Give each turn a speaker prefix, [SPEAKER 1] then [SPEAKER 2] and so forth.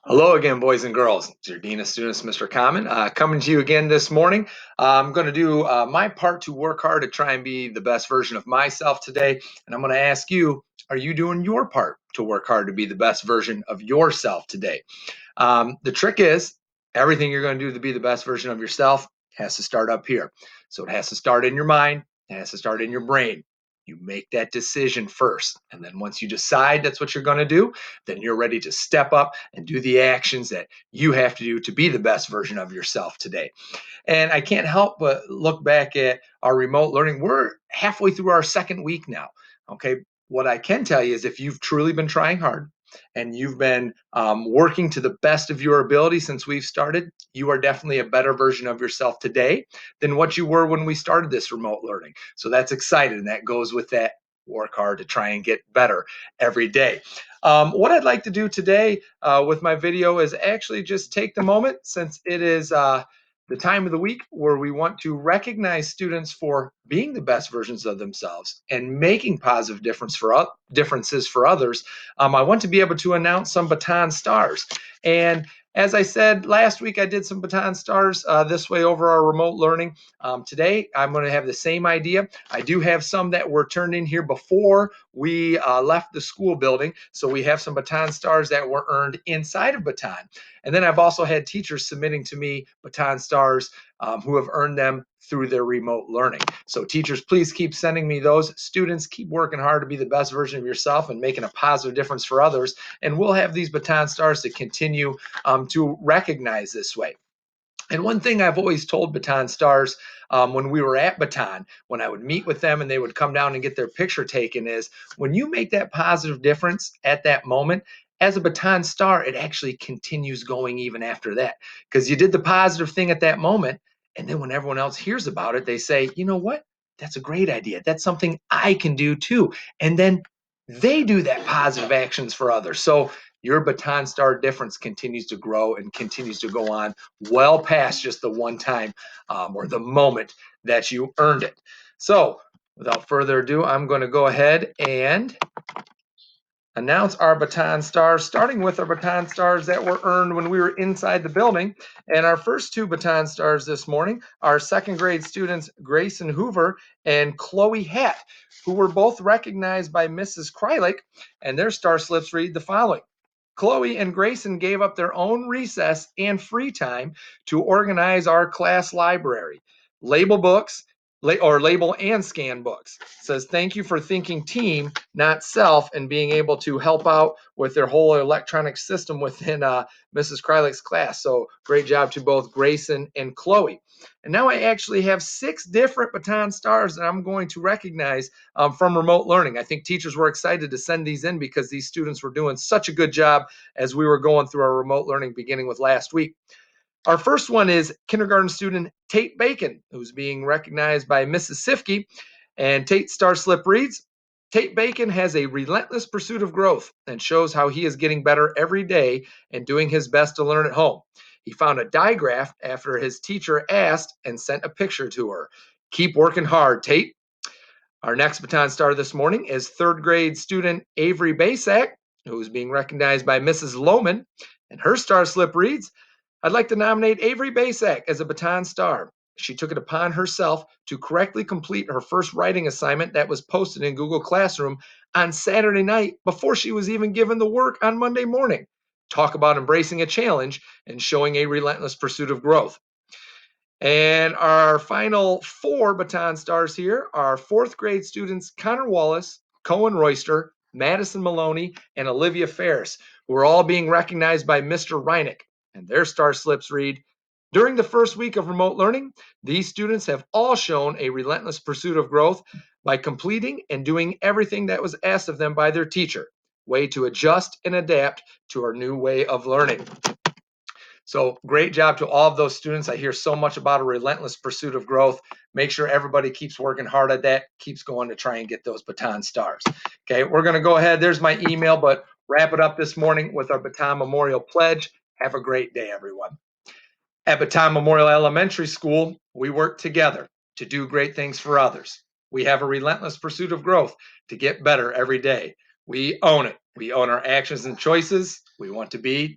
[SPEAKER 1] Hello again, boys and girls. It's your Dean of Students, Mr. Common, coming to you again this morning. I'm going to do my part to work hard to try and be the best version of myself today. And I'm going to ask you, are you doing your part to work hard to be the best version of yourself today? The trick is everything you're going to do to be the best version of yourself has to start up here. So it has to start in your mind, it has to start in your brain. You make that decision first. And then once you decide that's what you're going to do, then you're ready to step up and do the actions that you have to do to be the best version of yourself today. And I can't help but look back at our remote learning. We're halfway through our second week now. Okay. What I can tell you is if you've truly been trying hard and you've been working to the best of your ability since we've started, you are definitely a better version of yourself today than what you were when we started this remote learning. So that's exciting. And that goes with that work hard to try and get better every day. What I'd like to do today with my video is actually just take the moment since it is the time of the week where we want to recognize students for being the best versions of themselves and making positive differences for others. I want to be able to announce some Bataan stars. And as I said last week, I did some Bataan stars this way over our remote learning. Today, I'm going to have the same idea. I do have some that were turned in here before we left the school building. So we have some Bataan stars that were earned inside of Bataan. And then I've also had teachers submitting to me Bataan stars who have earned them through their remote learning. So teachers, please keep sending me those. Students, keep working hard to be the best version of yourself and making a positive difference for others. And we'll have these Bataan stars to continue to recognize this way. And one thing I've always told Bataan stars when we were at Bataan, when I would meet with them and they would come down and get their picture taken, is when you make that positive difference at that moment, as a Bataan star, it actually continues going even after that because you did the positive thing at that moment. And then when everyone else hears about it, they say, you know what? That's a great idea. That's something I can do too. And then they do that positive actions for others. So your Bataan star difference continues to grow and continues to go on well past just the one time or the moment that you earned it. So without further ado, I'm going to go ahead and announce our Bataan stars, starting with our Bataan stars that were earned when we were inside the building. And our first two Bataan stars this morning are second grade students Grayson Hoover and Chloe Hatt, who were both recognized by Mrs. Krylik, and their star slips read the following. Chloe and Grayson gave up their own recess and free time to organize our class library, label books, or label and scan books. It says, thank you for thinking team, not self, and being able to help out with their whole electronic system within Mrs. Krylik's class. So great job to both Grayson and Chloe. And now I actually have 6 different Bataan stars that I'm going to recognize from remote learning. I think teachers were excited to send these in because these students were doing such a good job as we were going through our remote learning beginning with last week. Our first one is kindergarten student Tate Bacon, who's being recognized by Mrs. Sifke. And Tate's star slip reads, Tate Bacon has a relentless pursuit of growth and shows how he is getting better every day and doing his best to learn at home. He found a digraph after his teacher asked and sent a picture to her. Keep working hard, Tate. Our next Baton star this morning is third grade student Avery Basak, who is being recognized by Mrs. Lohman. And her star slip reads, I'd like to nominate Avery Basak as a Baton star. She took it upon herself to correctly complete her first writing assignment that was posted in Google Classroom on Saturday night before she was even given the work on Monday morning. Talk about embracing a challenge and showing a relentless pursuit of growth. And our final 4 Baton stars here are fourth grade students Connor Wallace, Cohen Royster, Madison Maloney, and Olivia Ferris, who are all being recognized by Mr. Reinick. And their star slips read, during the first week of remote learning, these students have all shown a relentless pursuit of growth by completing and doing everything that was asked of them by their teacher. Way to adjust and adapt to our new way of learning. So great job to all of those students. I hear so much about a relentless pursuit of growth. Make sure everybody keeps working hard at that, keeps going to try and get those Bataan stars. Okay, we're going to go ahead. There's my email, but wrap it up this morning with our Bataan Memorial Pledge. Have a great day, everyone. At Bataan Memorial Elementary School, we work together to do great things for others. We have a relentless pursuit of growth to get better every day. We own it. We own our actions and choices. We want to be